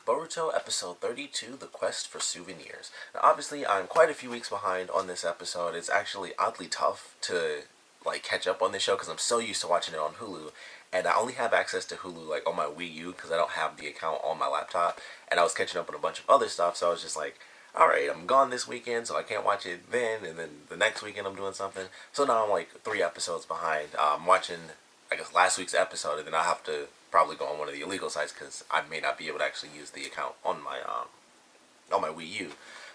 Boruto episode 32, The Quest for Souvenirs. Now, obviously, I'm quite a few weeks behind on this episode. It's actually oddly tough to catch up on this show because I'm so used to watching it on Hulu, and I only have access to Hulu on my Wii U because I don't have the account on my laptop. And I was catching up on a bunch of other stuff, so I was just like, all right, I'm gone this weekend, so I can't watch it then, and then the next weekend I'm doing something. So now I'm like 3 episodes behind. I'm watching, I guess, last week's episode, and then I'll have to probably go on one of the illegal sites because I may not be able to actually use the account on my Wii U.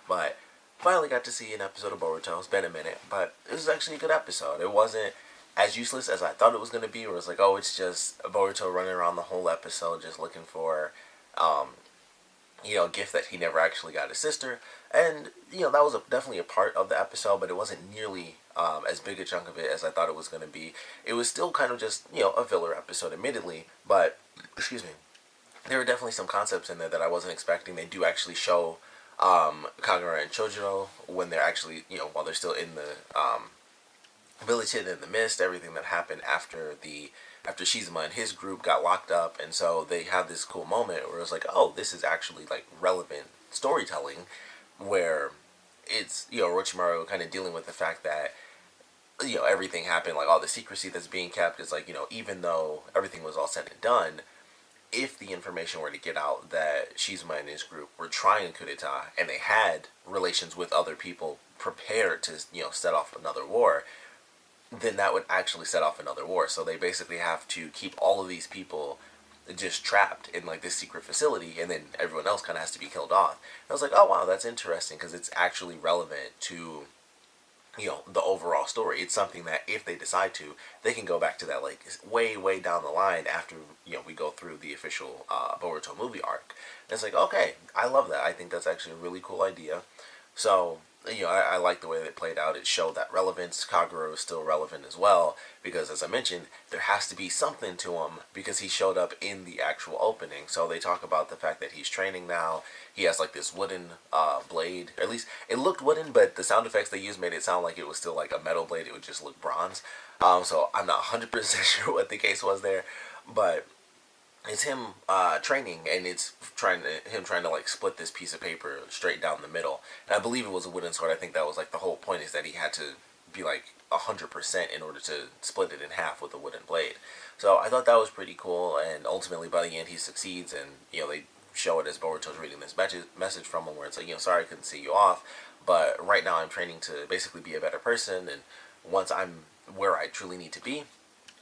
But finally got to see an episode of Boruto. It's been a minute, but it was actually a good episode. It wasn't as useless as I thought it was going to be. Where it was like, oh, it's just Boruto running around the whole episode just looking for um, a gift that he never actually got his sister. And, that was definitely a part of the episode, but it wasn't nearly as big a chunk of it as I thought it was going to be. It was still kind of just, a filler episode, admittedly, but, excuse me, there were definitely some concepts in there that I wasn't expecting. They do actually show Kagura and Chojuro when they're actually, while they're still in the village hidden in the mist, everything that happened after Shizuma and his group got locked up, and so they have this cool moment where it's like, oh, this is actually relevant storytelling, where it's Orochimaru kind of dealing with the fact that everything happened, like all the secrecy that's being kept is even though everything was all said and done, if the information were to get out that Shizuma and his group were trying coup d'etat and they had relations with other people prepared to set off another war, then that would actually set off another war. So they basically have to keep all of these people just trapped in this secret facility, and then everyone else kind of has to be killed off. And I was like, oh wow, that's interesting because it's actually relevant to the overall story. It's something that if they decide to, they can go back to that way down the line after we go through the official Boruto movie arc. And it's like, okay, I love that. I think that's actually a really cool idea. So I like the way that it played out. It showed that relevance. Kagura is still relevant as well because, as I mentioned, there has to be something to him because he showed up in the actual opening. So they talk about the fact that he's training now. He has this wooden blade. Or at least it looked wooden, but the sound effects they used made it sound like it was still a metal blade. It would just look bronze. So I'm not 100% sure what the case was there, but it's him training, and it's him trying to split this piece of paper straight down the middle. And I believe it was a wooden sword. I think that was the whole point, is that he had to be 100% in order to split it in half with a wooden blade. So I thought that was pretty cool, and ultimately by the end he succeeds, and they show it as Boruto's reading this message from him, where it's like, sorry I couldn't see you off, but right now I'm training to basically be a better person, and once I'm where I truly need to be,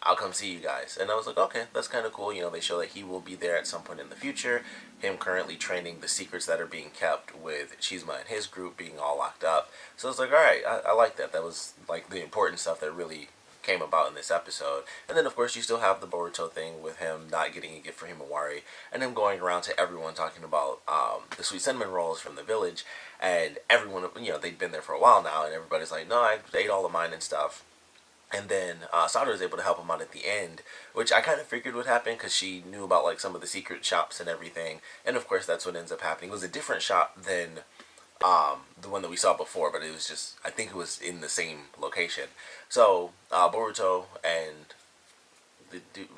I'll come see you guys. And I was like, okay, that's kind of cool. They show that he will be there at some point in the future. Him currently training the secrets that are being kept with Shizuma and his group being all locked up. So it's like, all right, I like that. That was the important stuff that really came about in this episode. And then, of course, you still have the Boruto thing with him not getting a gift for Himawari, and him going around to everyone talking about the sweet cinnamon rolls from the village. And everyone, they'd been there for a while now, and everybody's like, no, I ate all of mine and stuff. And then Sada was able to help him out at the end, which I kind of figured would happen because she knew about some of the secret shops and everything. And of course, that's what ends up happening. It was a different shop than the one that we saw before, but it was just, I think it was in the same location. So Boruto and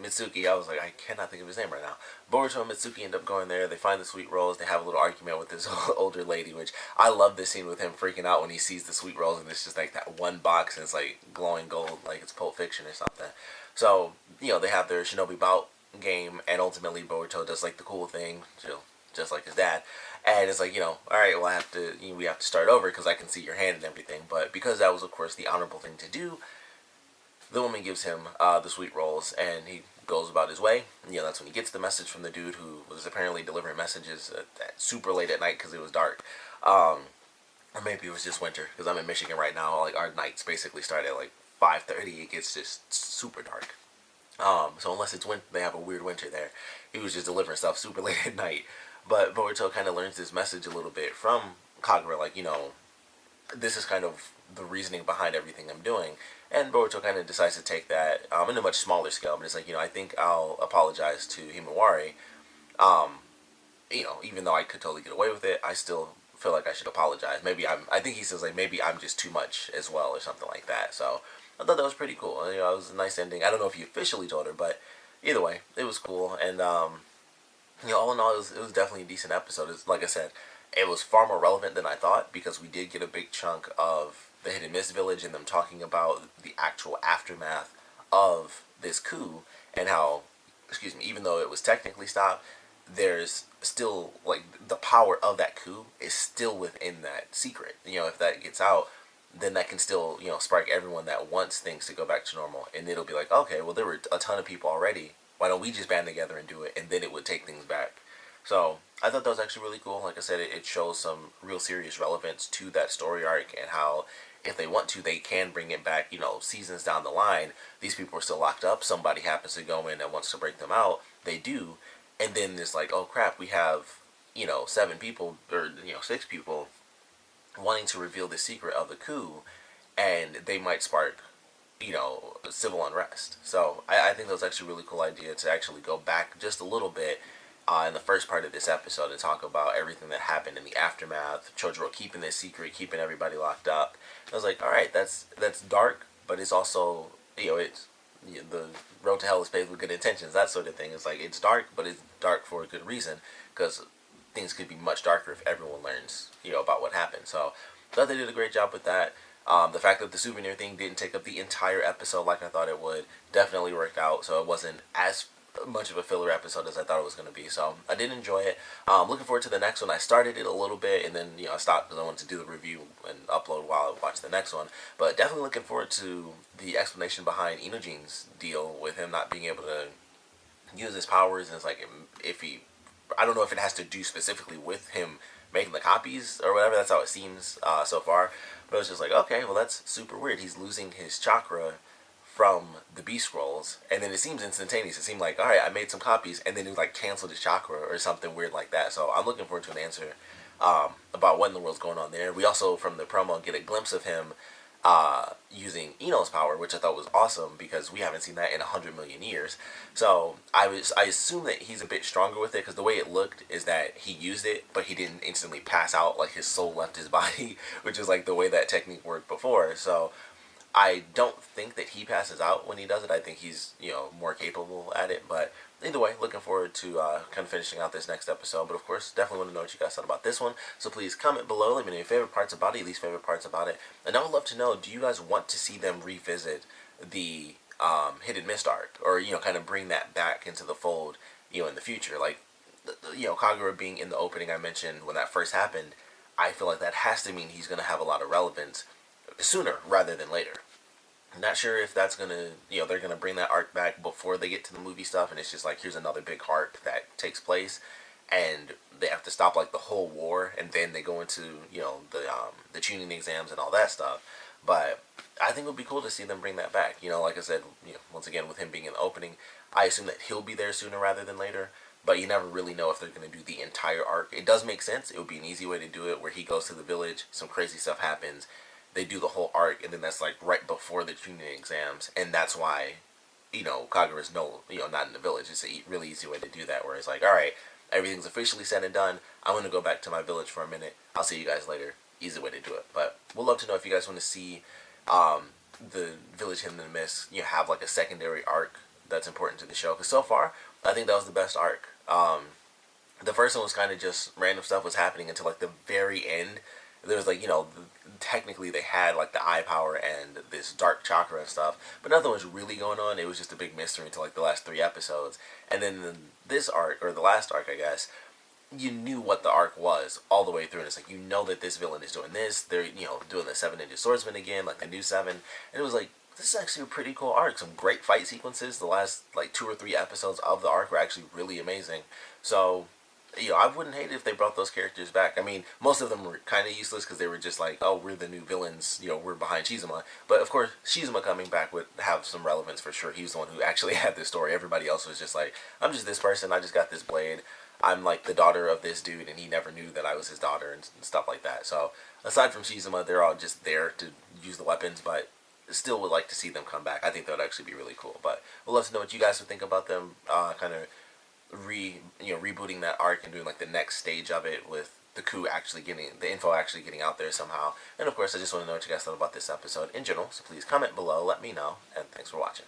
Mitsuki, I was like, I cannot think of his name right now. Boruto and Mitsuki end up going there. They find the sweet rolls. They have a little argument with this older lady, which I love this scene with him freaking out when he sees the sweet rolls, and it's just that one box, and it's glowing gold, like it's Pulp Fiction or something. So they have their Shinobi Bout game, and ultimately Boruto does the cool thing, just like his dad. And it's all right, well, we have to start over because I can see your hand and everything. But because that was, of course, the honorable thing to do, the woman gives him the sweet rolls, and he goes about his way. That's when he gets the message from the dude who was apparently delivering messages at super late at night because it was dark. Or maybe it was just winter, because I'm in Michigan right now. Our nights basically start at 5:30. It gets just super dark. So unless it's winter, they have a weird winter there. He was just delivering stuff super late at night. But Boruto kind of learns this message a little bit from Kagura, this is kind of the reasoning behind everything I'm doing. And Boruto kind of decides to take that in a much smaller scale. But it's I think I'll apologize to Himawari. Um, even though I could totally get away with it, I still feel like I should apologize. I think he says maybe I'm just too much as well or something like that. So I thought that was pretty cool. It was a nice ending. I don't know if he officially told her, but either way, it was cool. And all in all, it was definitely a decent episode. It's, like I said, it was far more relevant than I thought because we did get a big chunk of the Hidden Mist village and them talking about the actual aftermath of this coup and how, excuse me, even though it was technically stopped, there's still like the power of that coup is still within that secret. If that gets out, then that can still spark everyone that wants things to go back to normal, and it'll be like, okay, well, there were a ton of people already. Why don't we just band together and do it, and then it would take things back. So I thought that was actually really cool. Like I said, it shows some real serious relevance to that story arc and how if they want to, they can bring it back. Seasons down the line, these people are still locked up. Somebody happens to go in and wants to break them out. They do, and then it's like, oh crap, we have 7 people or 6 people wanting to reveal the secret of the coup, and they might spark civil unrest. So I think that was actually a really cool idea to actually go back just a little bit in the first part of this episode and talk about everything that happened in the aftermath. Chojuro keeping this secret, keeping everybody locked up. I was like, all right, that's dark, but it's also it's the road to hell is paved with good intentions. That sort of thing. It's like it's dark, but it's dark for a good reason because things could be much darker if everyone learns about what happened. So I thought they did a great job with that. The fact that the souvenir thing didn't take up the entire episode like I thought it would definitely worked out. So it wasn't as much of a filler episode as I thought it was going to be. So I did enjoy it. Looking forward to the next one. I started it a little bit and then I stopped because I wanted to do the review and upload while I watched the next one. But definitely looking forward to the explanation behind Inojine's deal with him not being able to use his powers. And it's like if he, I don't know if it has to do specifically with him making the copies or whatever. That's how it seems so far. But it was just like, okay, well that's super weird. He's losing his chakra from the Beast Scrolls, and then it seems instantaneous. It seemed like, all right, I made some copies, and then it like canceled his chakra or something weird like that. So I'm looking forward to an answer about what in the world's going on there. We also, from the promo, get a glimpse of him using Ino's power, which I thought was awesome because we haven't seen that in 100 million years. So I assume that he's a bit stronger with it because the way it looked is that he used it, but he didn't instantly pass out, like his soul left his body, which is like the way that technique worked before. So I don't think that he passes out when he does it. I think he's more capable at it. But either way, looking forward to kind of finishing out this next episode. But of course, definitely want to know what you guys thought about this one. So please comment below. Let me know your favorite parts about it, your least favorite parts about it. And I would love to know, do you guys want to see them revisit the Hidden Mist arc, or kind of bring that back into the fold, in the future? Like, Kagura being in the opening I mentioned when that first happened, I feel like that has to mean he's going to have a lot of relevance sooner rather than later. Not sure if that's gonna, they're gonna bring that arc back before they get to the movie stuff, and it's just like, here's another big arc that takes place, and they have to stop like the whole war, and then they go into the tuning exams and all that stuff. But I think it would be cool to see them bring that back. Like I said, once again with him being in the opening, I assume that he'll be there sooner rather than later. But you never really know if they're going to do the entire arc. It does make sense. It would be an easy way to do it, where he goes to the village, some crazy stuff happens, they do the whole arc, and then that's like right before the tuning exams, and that's why Kagura's not in the village. It's a really easy way to do that, where it's like, all right, everything's officially said and done, I'm going to go back to my village for a minute, I'll see you guys later. Easy way to do it. But we'd love to know if you guys want to see the village Hidden in the Mist have like a secondary arc that's important to the show, because so far I think that was the best arc. The first one was kind of just random stuff was happening until like the very end. There was like, technically they had like the eye power and this dark chakra and stuff, but nothing was really going on. It was just a big mystery until like the last 3 episodes. And then this arc, or the last arc I guess, you knew what the arc was all the way through, and it's like, that this villain is doing this, they're doing the 7-Ninja Swordsman again, like the new 7, and it was like, this is actually a pretty cool arc. Some great fight sequences. The last like 2 or 3 episodes of the arc were actually really amazing. So I wouldn't hate it if they brought those characters back. I mean, most of them were kind of useless because they were just like, oh, we're the new villains, we're behind Shizuma. But of course, Shizuma coming back would have some relevance for sure. He was the one who actually had this story. Everybody else was just like, I'm just this person, I just got this blade. I'm like the daughter of this dude, and he never knew that I was his daughter and stuff like that. So aside from Shizuma, they're all just there to use the weapons, but still would like to see them come back. I think that would actually be really cool. But we'd love to know what you guys would think about them kind of rebooting that arc and doing like the next stage of it, with the coup actually getting the info actually getting out there somehow. And of course, I just want to know what you guys thought about this episode in general. So please comment below, let me know, and thanks for watching.